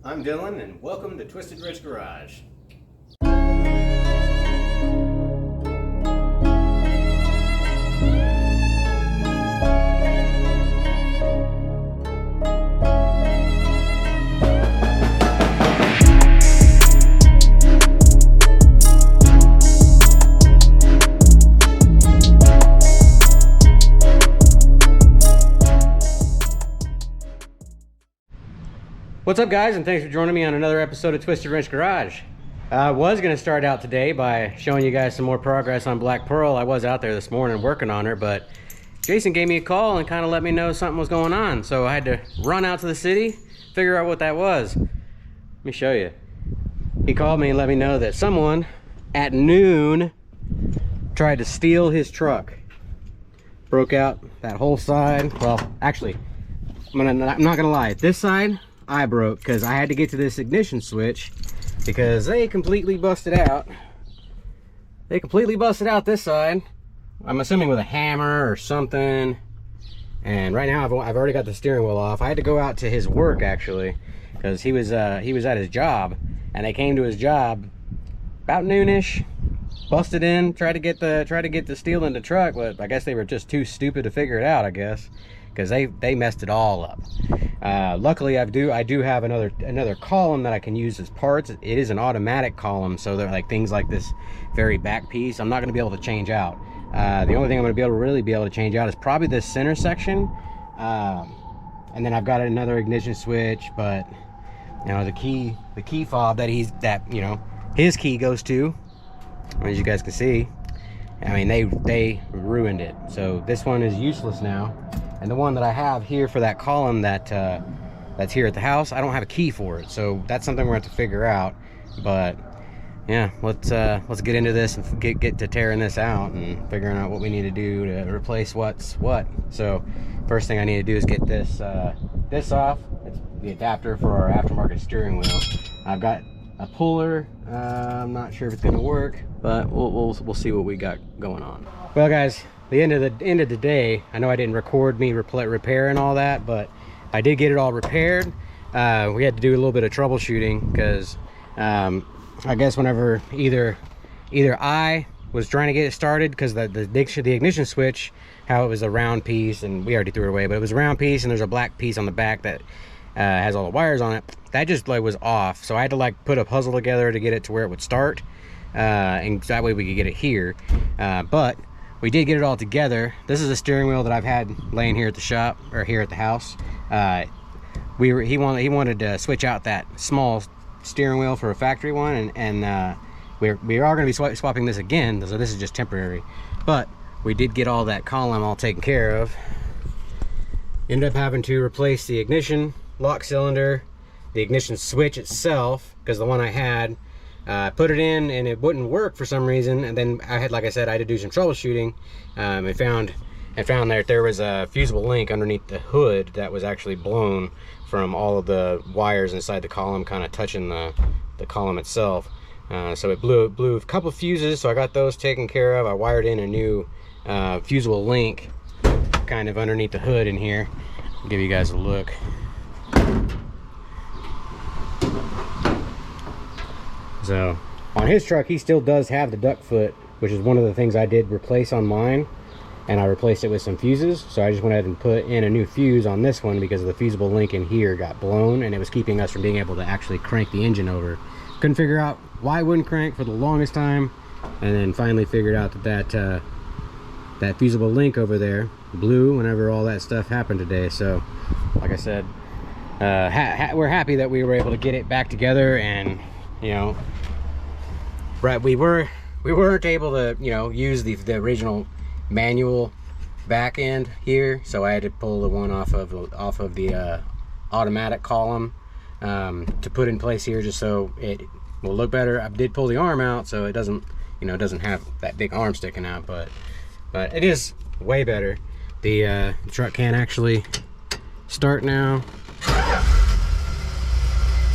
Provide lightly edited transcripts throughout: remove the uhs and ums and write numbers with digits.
I'm Dylan, and welcome to Twisted Wrench Garage. What's up, guys, and thanks for joining me on another episode of Twisted Wrench Garage. I was going to start out today by showing you guys some more progress on Black Pearl. I was out there this morning working on her, but Jason gave me a call and kind of let me know something was going on. So I had to run out to the city, figure out what that was. Let me show you. He called me and let me know that someone at noon tried to steal his truck. Broke out that whole side. Well, actually, I'm not going to lie. This side I broke because I had to get to this ignition switch because they completely busted out. They completely busted out this side. I'm assuming with a hammer or something. And right now I've already got the steering wheel off. I had to go out to his work actually because he was at his job, and they came to his job about noonish. Busted in, tried to get the steel in the truck, but I guess they were just too stupid to figure it out, I guess, because they messed it all up. Luckily, I do have another column that I can use as parts. It is an automatic column, so they're like things like this very back piece I'm not going to be able to change out. The only thing I'm going to really be able to change out is probably this center section, and then I've got another ignition switch. But you know, the key fob that his key goes to, as you guys can see, I mean, they ruined it. So this one is useless now. And the one that I have here for that column that's here at the house, I don't have a key for it. So that's something we're going to have to figure out. But yeah, let's get into this and get to tearing this out and figuring out what we need to do to replace what's what. So first thing I need to do is get this off. It's the adapter for our aftermarket steering wheel. I've got a puller. I'm not sure if it's going to work, but we'll see what we got going on. Well, guys, the end of the day, I know I didn't record me repair and all that, but I did get it all repaired. We had to do a little bit of troubleshooting because I guess whenever either I was trying to get it started, because the ignition switch, how it was a round piece, and we already threw it away, but it was a round piece and there's a black piece on the back that has all the wires on it. That just was off, so I had to put a puzzle together to get it to where it would start, and that way we could get it here. But we did get it all together. This is a steering wheel that I've had laying here at the shop, or here at the house. He wanted to switch out that small steering wheel for a factory one, and we are going to be swapping this again, so this is just temporary. But we did get all that column all taken care of. Ended up having to replace the ignition lock cylinder, the ignition switch itself, because the one I had, put it in and it wouldn't work for some reason. And then I had to do some troubleshooting, and found that there was a fusible link underneath the hood that was actually blown from all of the wires inside the column kind of touching the column itself. So it blew a couple of fuses, so I got those taken care of. I wired in a new fusible link kind of underneath the hood in here. I'll give you guys a look. So on his truck, he still does have the duct foot, which is one of the things I did replace on mine, and I replaced it with some fuses. So I just went ahead and put in a new fuse on this one because the fusible link in here got blown, and it was keeping us from being able to actually crank the engine over. Couldn't figure out why it wouldn't crank for the longest time, and then finally figured out that fusible link over there blew whenever all that stuff happened today. So like I said, we're happy that we were able to get it back together. And you know, right, we weren't able to, you know, use the original manual back end here, so I had to pull the one off of the automatic column to put in place here, just so it will look better. I did pull the arm out so it doesn't have that big arm sticking out, but it is way better. The truck can actually start now,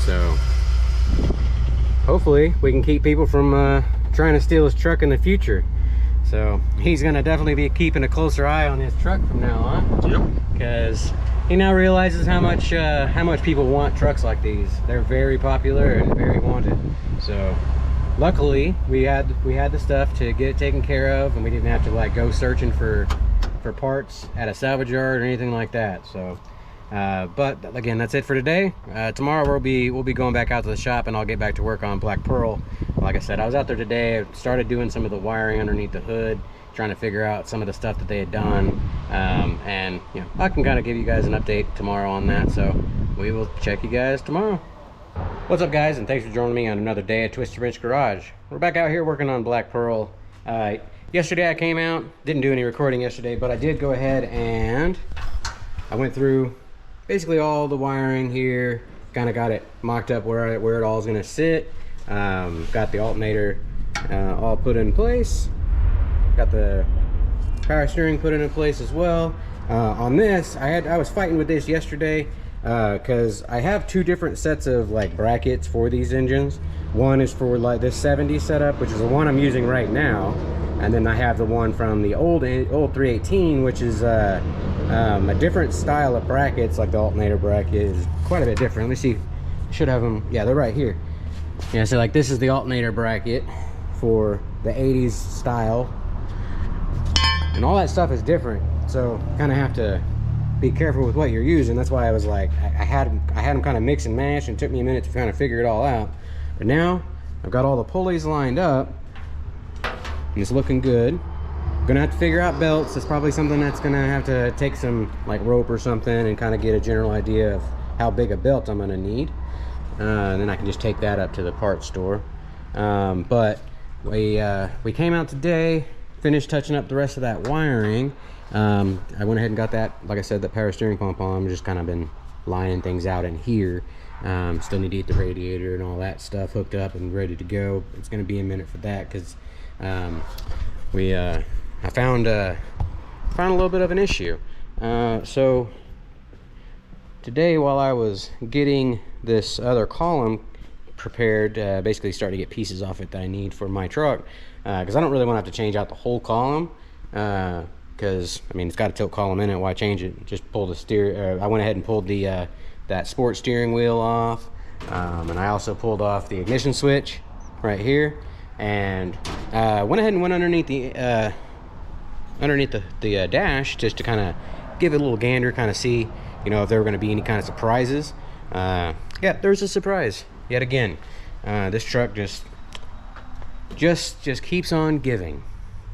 so hopefully we can keep people from trying to steal his truck in the future. So he's gonna definitely be keeping a closer eye on his truck from now on. Yep. Because he now realizes how much people want trucks like these. They're very popular and very wanted. So luckily we had the stuff to get it taken care of, and we didn't have to like go searching for parts at a salvage yard or anything like that. So but again, that's it for today. Tomorrow we'll be going back out to the shop, and I'll get back to work on Black Pearl. Like I said, I was out there today. I started doing some of the wiring underneath the hood, trying to figure out some of the stuff that they had done, and you know, I can kind of give you guys an update tomorrow on that. So we will check you guys tomorrow. What's up, guys, and thanks for joining me on another day at Twisted Wrench Garage. We're back out here working on Black Pearl. Yesterday I came out, didn't do any recording yesterday, but I did go ahead and I went through basically all the wiring here, kind of got it mocked up where it all is going to sit. Got the alternator all put in place. Got the power steering put in place as well. On this, I was fighting with this yesterday because I have two different sets of like brackets for these engines. One is for like this 70 setup, which is the one I'm using right now, and then I have the one from the old 318, which is a different style of brackets. Like the alternator bracket is quite a bit different. Let me see, should have them. Yeah, they're right here. Yeah, so like this is the alternator bracket for the 80s style, and all that stuff is different, so kind of have to be careful with what you're using. That's why I was like, I had them kind of mix and match, and it took me a minute to kind of figure it all out. But now I've got all the pulleys lined up and it's looking good. I'm gonna have to figure out belts. It's probably something that's gonna have to take some like rope or something and kind of get a general idea of how big a belt I'm gonna need, and then I can just take that up to the parts store. But we came out today, finished touching up the rest of that wiring. I went ahead and got that, like I said, that power steering pump on. I've just kind of been lining things out in here. Still need to get the radiator and all that stuff hooked up and ready to go. It's going to be a minute for that because I found a little bit of an issue. So today, while I was getting this other column prepared, basically starting to get pieces off it that I need for my truck, because I don't really want to have to change out the whole column, because I mean, it's got a tilt column in it. Why change it? Just pull the steer. I went ahead and pulled the that sport steering wheel off, and I also pulled off the ignition switch right here, and went ahead and went underneath the dash just to kind of give it a little gander, kind of see, you know, if there were going to be any kind of surprises. Yeah, there's a surprise yet again. This truck just keeps on giving.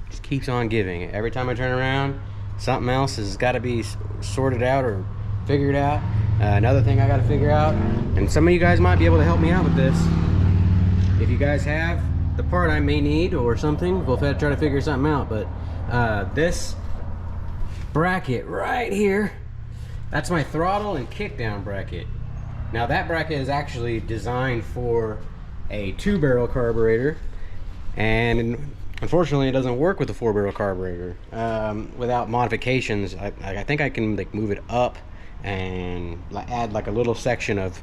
Just keeps on giving. Every time I turn around, something else has got to be sorted out or figured out. Another thing I got to figure out, and some of you guys might be able to help me out with this. If you guys have the part I may need or something, we'll try to figure something out. But this bracket right here, that's my throttle and kickdown bracket. Now that bracket is actually designed for a 2-barrel carburetor, and unfortunately it doesn't work with a 4-barrel carburetor. Without modifications, I think I can like move it up and add like a little section of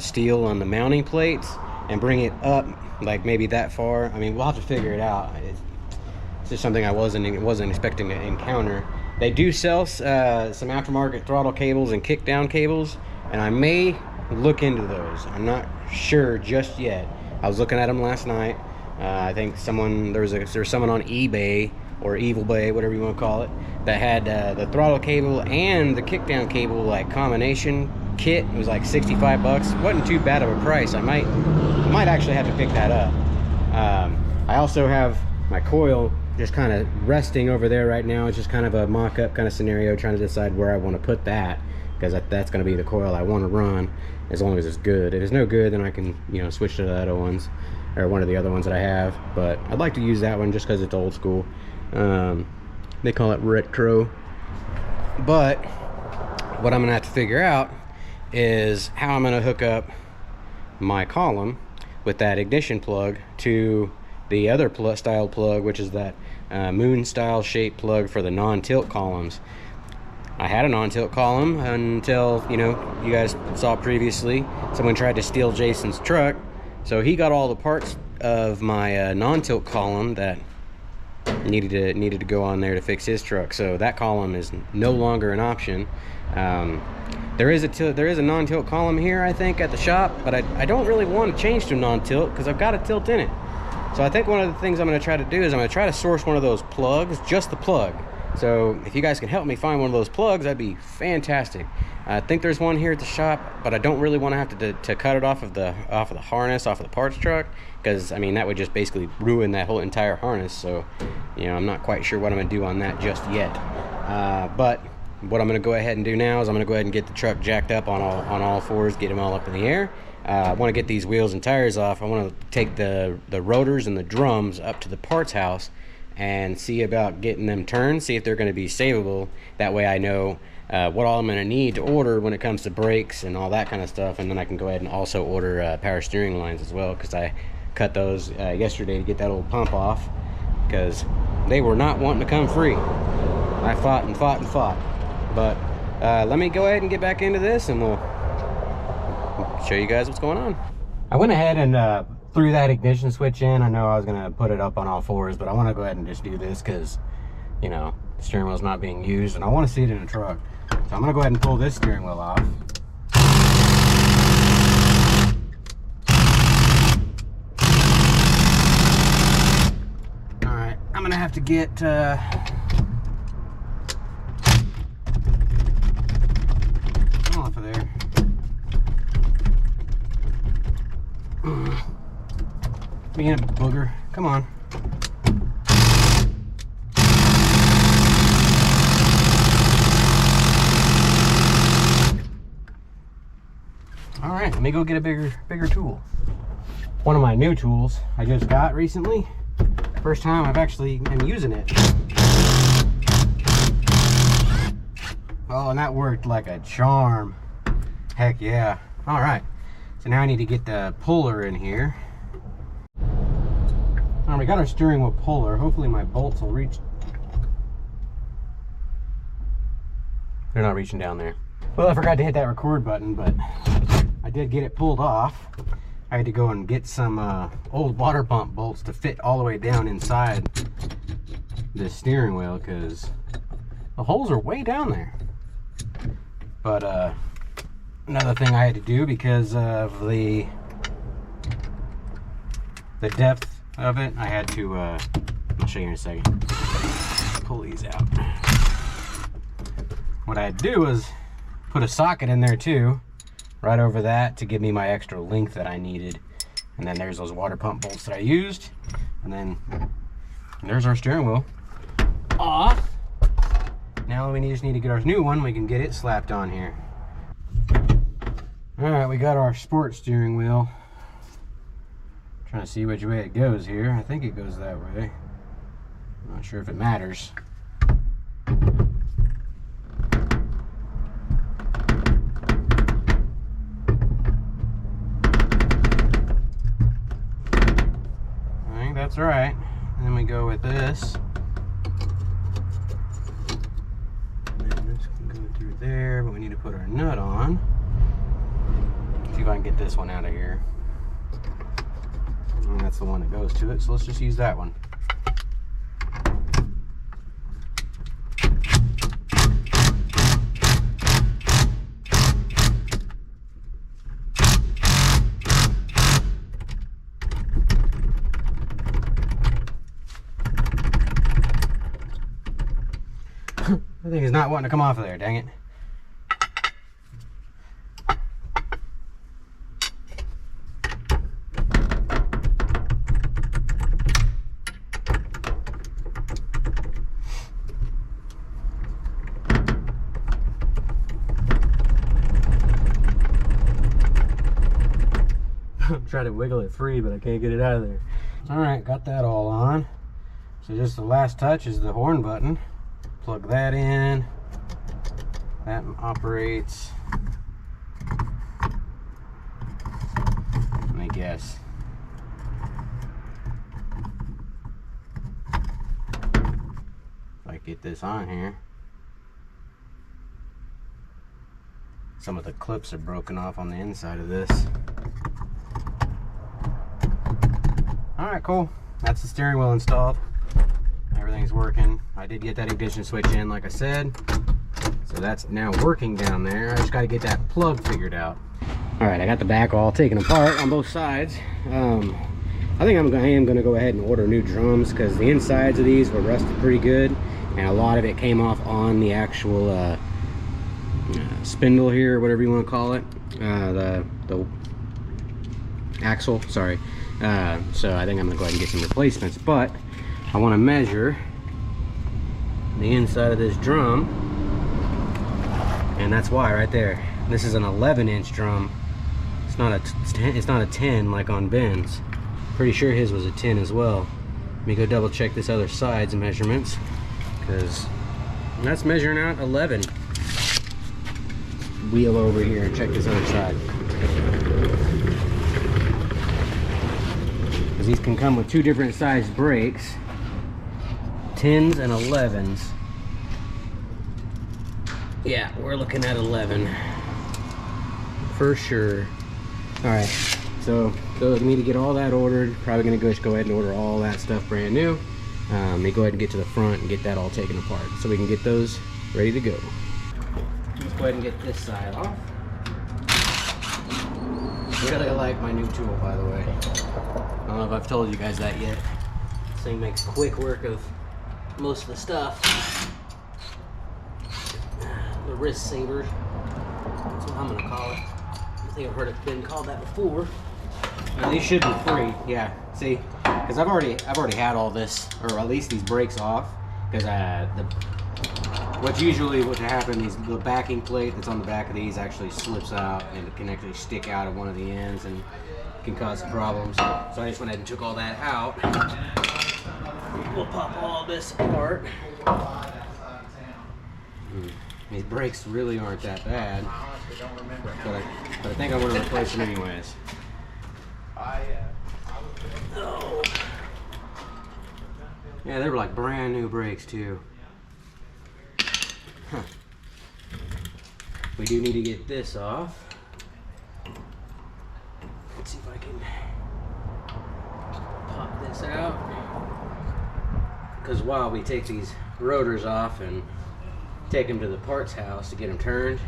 steel on the mounting plates and bring it up like maybe that far. I mean, we'll have to figure it out. It's just something I wasn't expecting to encounter. They do sell some aftermarket throttle cables and kickdown cables, and I may look into those. I'm not sure just yet. I was looking at them last night. I think there's someone on eBay or Evil Bay, whatever you want to call it, that had the throttle cable and the kickdown cable like combination kit. It was like 65 bucks. Wasn't too bad of a price. I might actually have to pick that up. I also have my coil just kind of resting over there right now. It's just kind of a mock-up kind of scenario, trying to decide where I want to put that, because that's going to be the coil I want to run, as long as it's good. If it's no good, then I can, you know, switch to the other ones, or one of the other ones that I have. But I'd like to use that one just because it's old school. They call it retro. But what I'm gonna have to figure out is how I'm gonna hook up my column with that ignition plug to the other style plug, which is that moon style shaped plug for the non-tilt columns. I had a non-tilt column until, you know, you guys saw previously, someone tried to steal Jason's truck, so he got all the parts of my non-tilt column that needed to go on there to fix his truck. So that column is no longer an option. There is a non-tilt column here, I think, at the shop, but I don't really want to change to non-tilt because I've got a tilt in it. So I think one of the things I'm going to try to do is I'm going to try to source one of those plugs, just the plug. So if you guys can help me find one of those plugs, that'd be fantastic. I think there's one here at the shop, but I don't really want to have to cut it off of the harness, off of the parts truck, because I mean that would just basically ruin that whole entire harness. So, you know, I'm not quite sure what I'm going to do on that just yet. But what I'm going to go ahead and do now is I'm going to go ahead and get the truck jacked up on all fours, get them all up in the air. I want to get these wheels and tires off. I want to take the rotors and the drums up to the parts house and see about getting them turned, see if they're going to be savable. That way I know what all I'm going to need to order when it comes to brakes and all that kind of stuff, and then I can go ahead and also order power steering lines as well, because I cut those yesterday to get that old pump off, because they were not wanting to come free. I fought and fought and fought. But let me go ahead and get back into this and we'll show you guys what's going on. I went ahead and threw that ignition switch in. I know I was gonna put it up on all fours, but I want to go ahead and just do this because, you know, the steering wheel's not being used and I want to see it in a truck. So I'm gonna go ahead and pull this steering wheel off. All right, I'm gonna have to get off of there. Being a booger, come on. All right, let me go get a bigger tool. One of my new tools I just got recently. First time I've actually am using it. Oh, and that worked like a charm. Heck yeah. All right, so now I need to get the puller in here. All right, we got our steering wheel puller. Hopefully my bolts will reach. They're not reaching down there. Well, I forgot to hit that record button, but I did get it pulled off. I had to go and get some old water pump bolts to fit all the way down inside the steering wheel, because the holes are way down there. But another thing I had to do because of the depth of it, I had to I'll show you in a second. Pull these out. What I had to do was put a socket in there too, right over that, to give me my extra length that I needed. And then there's those water pump bolts that I used, and then there's our steering wheel off. Now we just need to get our new one. We can get it slapped on here. All right, we got our sport steering wheel. Trying to see which way it goes here. I think it goes that way. I'm not sure if it matters. I think that's right. And then we go with this. There, but we need to put our nut on. See if I can get this one out of here. And that's the one that goes to it, so let's just use that one. I think it's not wanting to come off of there, dang it. I'm trying to wiggle it free, but I can't get it out of there. All right, got that all on. So just the last touch is the horn button. Plug that in. That operates. Let me guess. If I get this on here. Some of the clips are broken off on the inside of this. All right, cool. That's the steering wheel installed. Everything's working. I did get that ignition switch in, like I said. So that's now working down there. I just got to get that plug figured out. All right, I got the back all taken apart on both sides. I think I am going to go ahead and order new drums because the insides of these were rusted pretty good, and a lot of it came off on the actual spindle here, or whatever you want to call it, the axle, sorry. So I think I'm going to go ahead and get some replacements, but I want to measure the inside of this drum, and that's why right there. This is an 11-inch drum. It's not a 10 like on Ben's. Pretty sure his was a 10 as well. Let me go double check this other side's measurements, because that's measuring out 11. Wheel over here and check this other side. Because these can come with two different sized brakes, 10s and 11s. Yeah, we're looking at 11 for sure. All right. So we need to get all that ordered. Probably gonna go ahead and order all that stuff brand new. Let me go ahead and get to the front and get that all taken apart so we can get those ready to go. Let's go ahead and get this side off. Really like my new tool, by the way. I don't know if I've told you guys that yet. This thing makes quick work of most of the stuff. The wrist saver. That's what I'm gonna call it. I think I've heard it been called that before. Now, these should be free, yeah. See, because I've already had all this, or at least these brakes off, because what happens, the backing plate that's on the back of these actually slips out, and it can actually stick out of one of the ends and can cause some problems. So I just went ahead and took all that out. We'll pop all this apart. These brakes really aren't that bad, but I think I want to replace them anyways. Oh. Yeah, they were like brand new brakes too. Huh. We do need to get this off. Let's see if I can pop this out. Because while we take these rotors off and take them to the parts house to get them turned,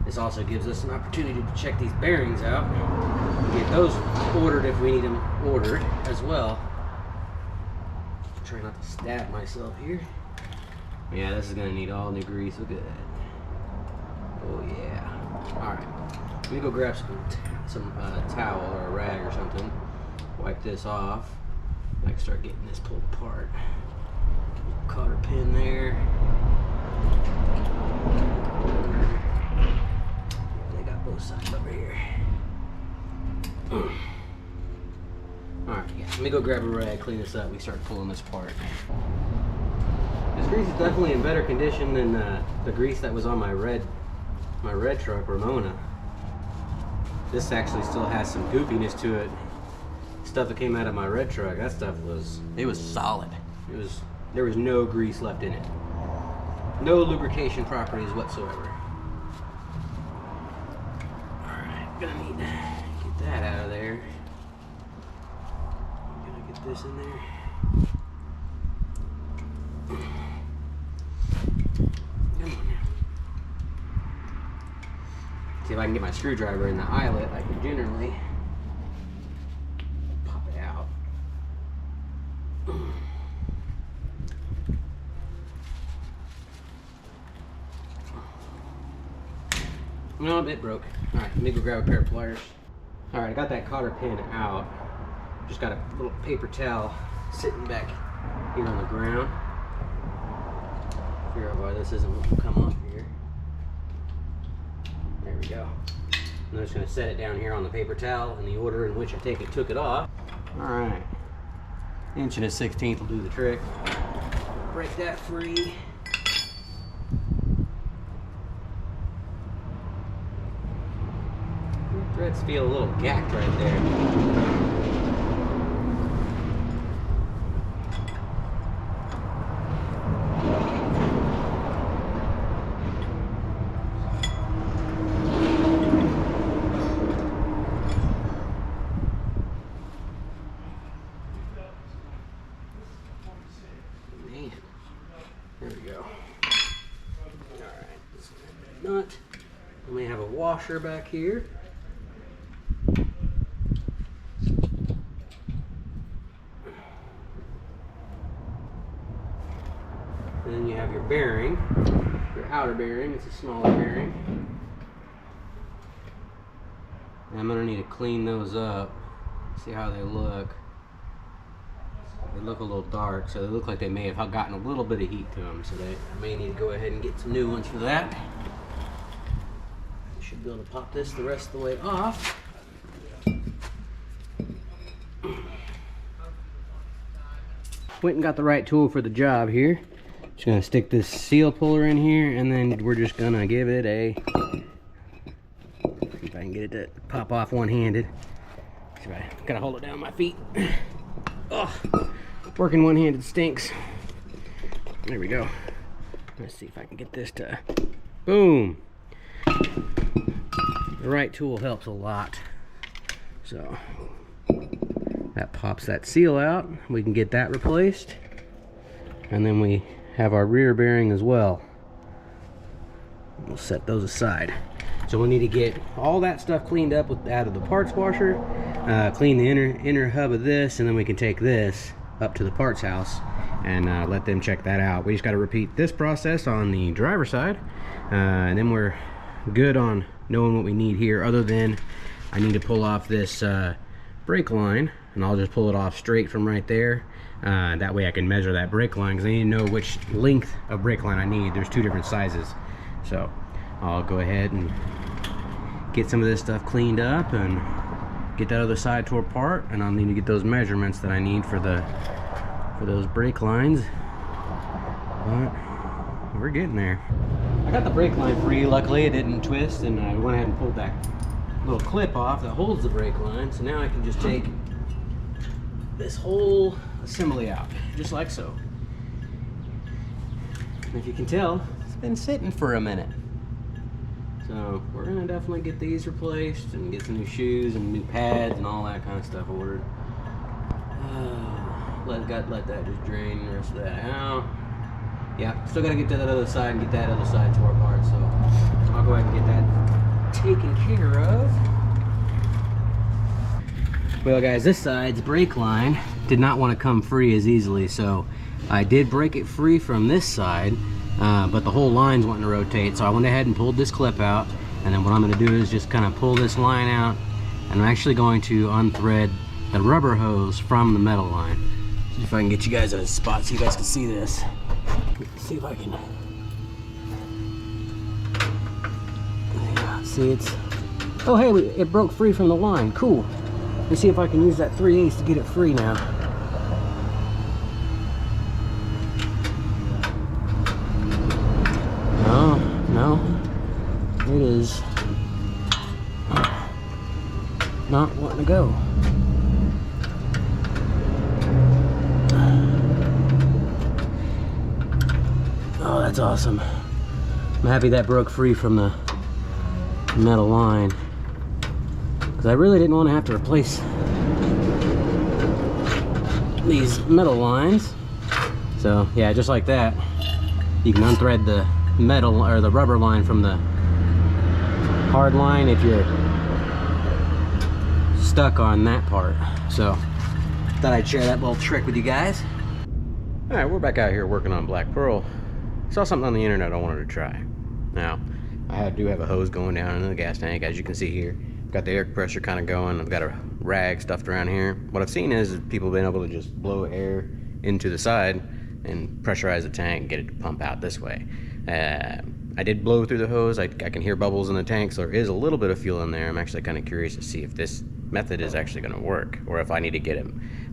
this also gives us an opportunity to check these bearings out and get those ordered if we need them ordered as well. Try not to stab myself here. Yeah, this is gonna need all new grease. Look at that. Oh yeah. All right, let me go grab some towel or a rag or something. Wipe this off. I can start getting this pulled apart. Cotter pin there. They got both sides over here. Alright, yeah. Let me go grab a rag, clean this up, we start pulling this apart. This grease is definitely in better condition than the grease that was on my red truck, Ramona. This actually still has some goopiness to it. Stuff that came out of my red truck, that stuff was solid. There was no grease left in it. No lubrication properties whatsoever. Alright, gonna need to get that out of there. Gonna get this in there. Come on now. See if I can get my screwdriver in the eyelet. I can generally pop it out. No, it broke. Alright, let me go grab a pair of pliers. Alright, I got that cotter pin out. Just got a little paper towel sitting back here on the ground. Figure out why this isn't come off here. There we go. I'm just going to set it down here on the paper towel in the order in which I took it off. Alright. 1 1/16 will do the trick. Break that free. Threads feel a little gacked right there. Man, there we go. All right, let's washer back here. Then you have your bearing, your outer bearing. It's a smaller bearing. And I'm gonna need to clean those up, see how they look. They look a little dark, so they look like they may have gotten a little bit of heat to them, so I may need to go ahead and get some new ones for that. I should be able to pop this the rest of the way off. Went and got the right tool for the job here. Just gonna stick this seal puller in here, and then we're just gonna give it a, see if I can get it to pop off one-handed. See if I gotta hold it down with my feet. Oh, working one-handed stinks. There we go. Let's see if I can get this to, boom. The right tool helps a lot. So that pops that seal out. We can get that replaced. And then we have our rear bearing as well. We'll set those aside. So we'll need to get all that stuff cleaned up out of the parts washer, clean the inner hub of this, and then we can take this up to the parts house and let them check that out. We just got to repeat this process on the driver's side, and then we're good on knowing what we need here, other than I need to pull off this brake line, and I'll just pull it off straight from right there. That way I can measure that brake line, because I need to know which length of brake line I need. There's two different sizes. So I'll go ahead and get some of this stuff cleaned up and get that other side tore apart, and I'll need to get those measurements that I need for those brake lines. But we're getting there. I got the brake line free. Luckily it didn't twist, and I went ahead and pulled that little clip off that holds the brake line. So now I can just take this whole assembly out, just like so. And if you can tell, it's been sitting for a minute. So we're gonna definitely get these replaced and get some new shoes and new pads and all that kind of stuff ordered. Let that just drain the rest of that out. Yeah, still gotta get to that other side and get that other side tore apart. So I'll go ahead and get that taken care of. Well guys, this side's brake line did not want to come free as easily, so I did break it free from this side, but the whole line's wanting to rotate, so I went ahead and pulled this clip out, and then what I'm going to do is just kind of pull this line out, and I'm actually going to unthread the rubber hose from the metal line. See if I can get you guys at a spot so you guys can see this. Let's see if I can. Yeah, see, it's, oh hey, it broke free from the line. Cool. Let's see if I can use that 3/8 to get it free now. No, it is not wanting to go. Oh, that's awesome. I'm happy that broke free from the metal line, because I really didn't want to have to replace these metal lines. So yeah, just like that, you can unthread the metal or the rubber line from the hard line if you're stuck on that part. So thought I'd share that little trick with you guys. All right, we're back out here working on Black Pearl. Saw something on the internet I wanted to try. Now I do have a hose going down into the gas tank, as you can see here. Got the air compressor kind of going. I've got a rag stuffed around here. What I've seen is people been able to just blow air into the side and pressurize the tank and get it to pump out this way. I did blow through the hose. I can hear bubbles in the tank, so there is a little bit of fuel in there. I'm actually kind of curious to see if this method is actually going to work, or if I need to get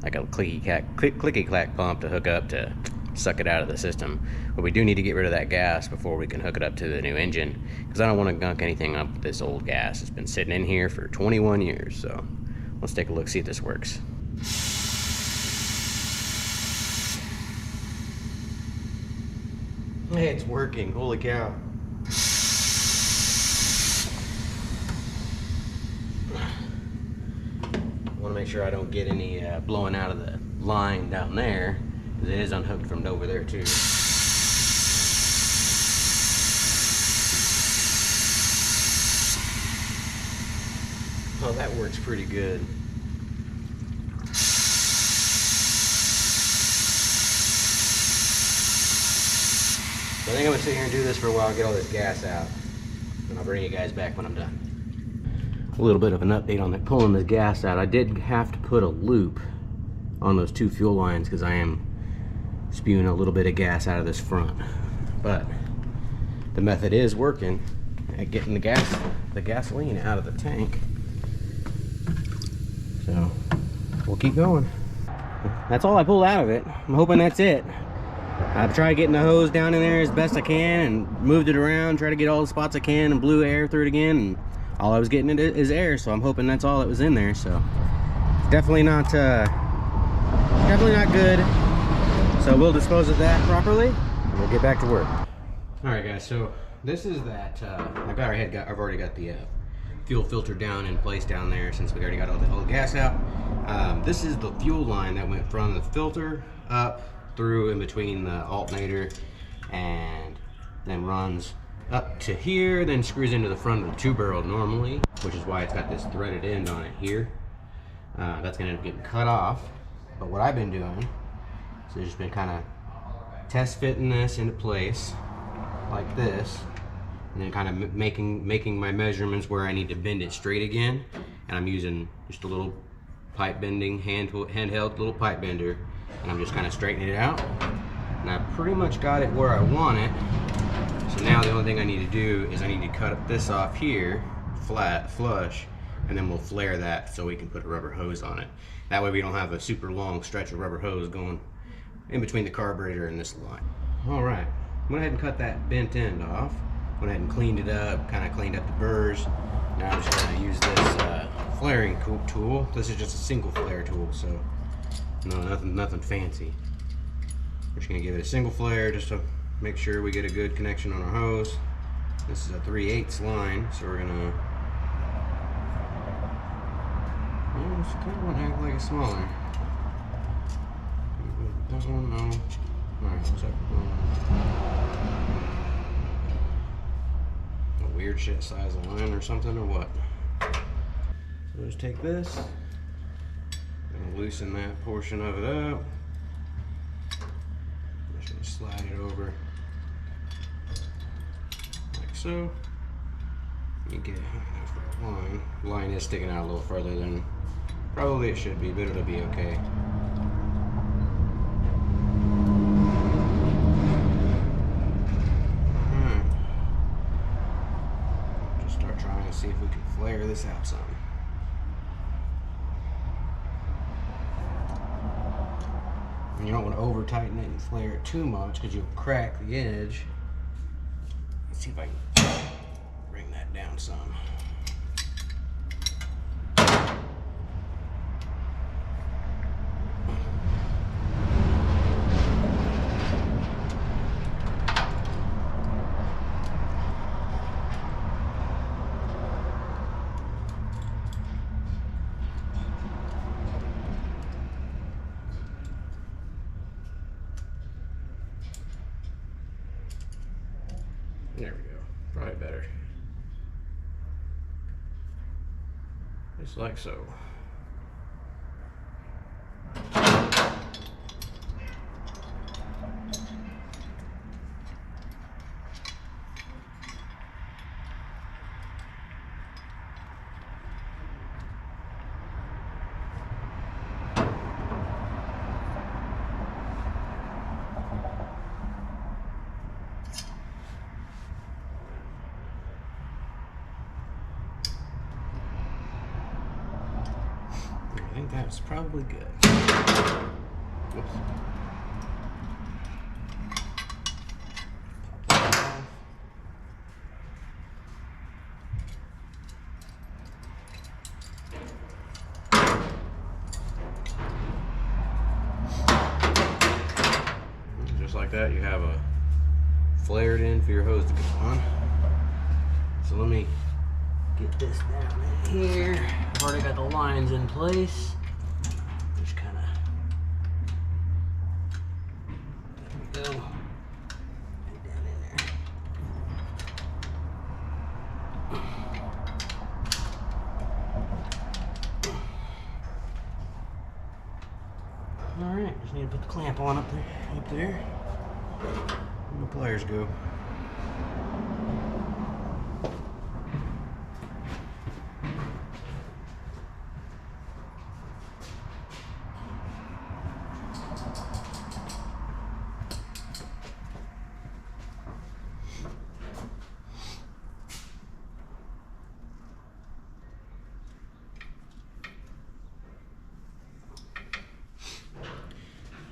like a clicky clack pump to hook up to suck it out of the system. But we do need to get rid of that gas before we can hook it up to the new engine, because I don't want to gunk anything up with this old gas. It's been sitting in here for 21 years. So let's take a look, see if this works. Hey, it's working. Holy cow. I want to make sure I don't get any blowing out of the line down there, because it is unhooked from over there too. Oh, that works pretty good. So I think I'm gonna sit here and do this for a while, get all this gas out, and I'll bring you guys back when I'm done. A little bit of an update on pulling the gas out. I did have to put a loop on those two fuel lines because I am spewing a little bit of gas out of this front. But the method is working at getting the gasoline out of the tank. So we'll keep going. That's all I pulled out of it. I'm hoping that's it. I've tried getting the hose down in there as best I can and moved it around, tried to get all the spots I can and blew air through it again, and all I was getting is air, so I'm hoping that's all that was in there. So definitely not good. So we'll dispose of that properly and we'll get back to work. All right guys, so this is that I've already got the fuel filter down in place down there since we already got all the gas out. This is the fuel line that went from the filter up through in between the alternator and then runs up to here, then screws into the front of the 2-barrel normally, which is why it's got this threaded end on it here. That's gonna end up getting cut off. But what I've been doing is I've just been kind of test fitting this into place like this, and then kind of making my measurements where I need to bend it straight again. And I'm using just a little pipe bending, handheld little pipe bender, and I'm just kind of straightening it out. And I pretty much got it where I want it. So now the only thing I need to do is I need to cut this off here, flat, flush, and then we'll flare that so we can put a rubber hose on it. That way we don't have a super long stretch of rubber hose going in between the carburetor and this line. All right, went ahead and cut that bent end off. Went ahead and cleaned it up, kind of cleaned up the burrs. Now I'm just gonna use this flaring tool. This is just a single flare tool, so nothing fancy. We're just gonna give it a single flare just to make sure we get a good connection on our hose. This is a 3/8 line, so we're gonna. Oh, it's kind of want to act like it's smaller. That one, no. All right, looks like a weird shit size of line or something, or what? So just take this and loosen that portion of it up. I'm just gonna slide it over like so. You get a line. Line is sticking out a little further than probably it should be, but it'll be okay. Alright. Just start trying to see if we can flare this out some. And you don't want to over tighten it and flare it too much because you'll crack the edge. Let's see if I can bring that down some. There we go, probably better. Just like so. I think that's probably good. Whoops. Just like that, you have a flared end for your hose to go on. So let me get this down in here. I've already got the lines in place. Just kind of, there we go. And down in there. Alright, just need to put the clamp on up there. Where the pliers go.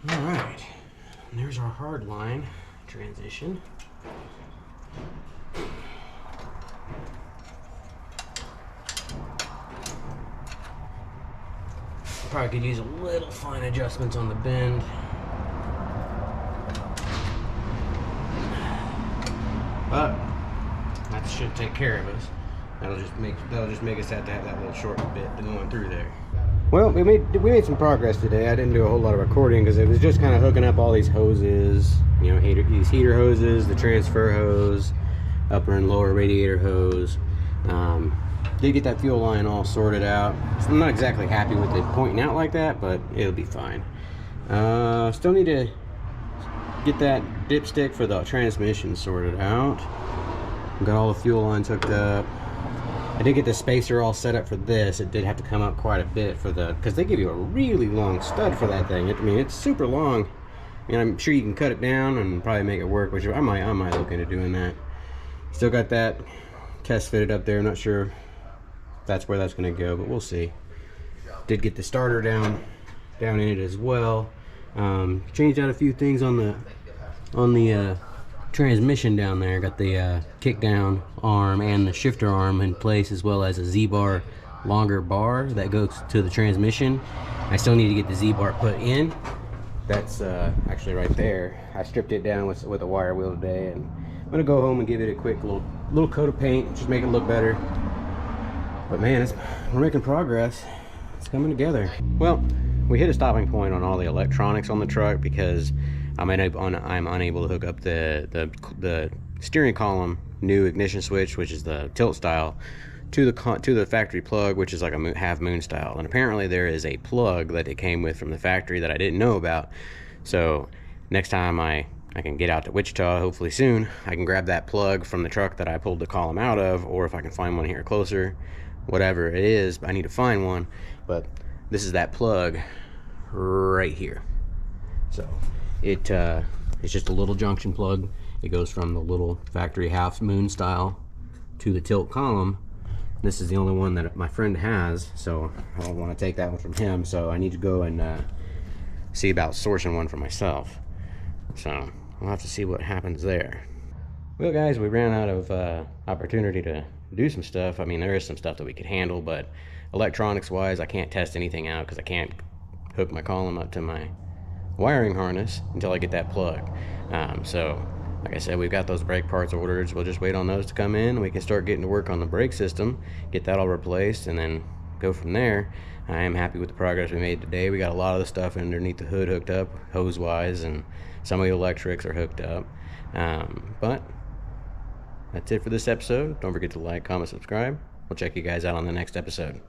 Alright, and there's our hard line transition. Probably could use a little fine adjustments on the bend. But that should take care of us. That'll just make us have to have that little short bit going through there. Well, we made some progress today. I didn't do a whole lot of recording because it was just kind of hooking up all these hoses, you know, these heater hoses, the transfer hose, upper and lower radiator hose. Did get that fuel line all sorted out. So I'm not exactly happy with it pointing out like that, but it'll be fine. Still need to get that dipstick for the transmission sorted out. Got all the fuel lines hooked up. I did get the spacer all set up for this. It did have to come up quite a bit for because they give you a really long stud for that thing. I mean, it's super long. I mean, I'm sure you can cut it down and probably make it work, which I might look into doing that. Still got that test fitted up there. I'm not sure if that's where that's going to go, but we'll see. Did get the starter down in it as well. Changed out a few things on the transmission down there. Got the kick down arm and the shifter arm in place, as well as a Z-bar longer bar that goes to the transmission. I still need to get the Z-bar put in. That's actually right there. I stripped it down with a wire wheel today, and I'm gonna go home and give it a quick little coat of paint, just make it look better. But man, we're making progress. It's coming together. Well, we hit a stopping point on all the electronics on the truck because I'm unable to hook up the steering column new ignition switch, which is the tilt style, to the factory plug, which is like a half moon style. And apparently there is a plug that it came with from the factory that I didn't know about. So next time I can get out to Wichita, hopefully soon, I can grab that plug from the truck that I pulled the column out of, or if I can find one here closer, whatever it is, I need to find one. But this is that plug right here. So it's just a little junction plug. It goes from the little factory half moon style to the tilt column. This is the only one that my friend has, so I don't want to take that one from him, so I need to go and see about sourcing one for myself. So we'll have to see what happens there. Well guys, we ran out of opportunity to do some stuff. I mean, there is some stuff that we could handle, but electronics wise I can't test anything out because I can't hook my column up to my wiring harness until I get that plug. So like I said, we've got those brake parts ordered. We'll just wait on those to come in. We can start getting to work on the brake system, get that all replaced, and then go from there. I am happy with the progress we made today. We got a lot of the stuff underneath the hood hooked up, hose wise, and some of the electrics are hooked up. But that's it for this episode. Don't forget to like, comment, subscribe. We'll check you guys out on the next episode.